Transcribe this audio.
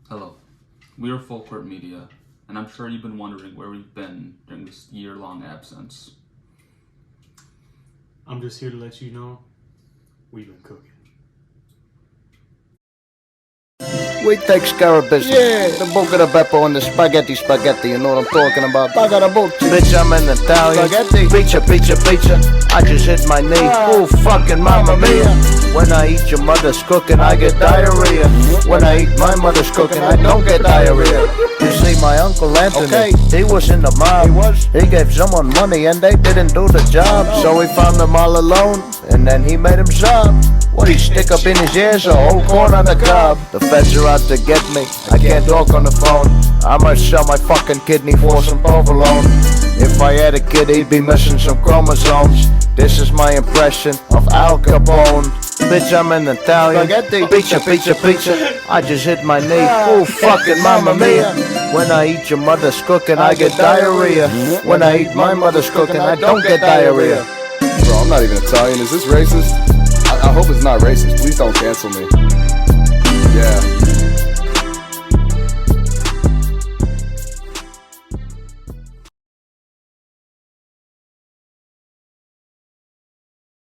Hello, we are Full Court Media, and I'm sure you've been wondering where we've been during this year-long absence. I'm just here to let you know we've been cooking. We take care of business. Yeah, the buca de beppo and the spaghetti, you know what I'm talking about. Bitch, I'm an Italian. Pizza. I just hit my knee. Oh, fucking mamma mia. When I eat your mother's cooking, I get diarrhea. When I eat my mother's cooking, I don't get diarrhea. You see, my Uncle Anthony, he was in the mob. He gave someone money and they didn't do the job. So he found them all alone, and then he made him sob. What, he stick up in his ears a whole corn on the cob? The feds are out to get me, I can't talk on the phone. I might sell my fucking kidney for some provolone. If I had a kid, he'd be missing some chromosomes. This is my impression of Al Capone. Bitch, I'm an Italian. Pizza. I just hit my knee. Oh, fucking mamma mia. When I eat your mother's cooking, I get diarrhea. When I eat my mother's cooking, I don't get diarrhea. Bro, I'm not even Italian. Is this racist? I hope it's not racist. Please don't cancel me. Yeah.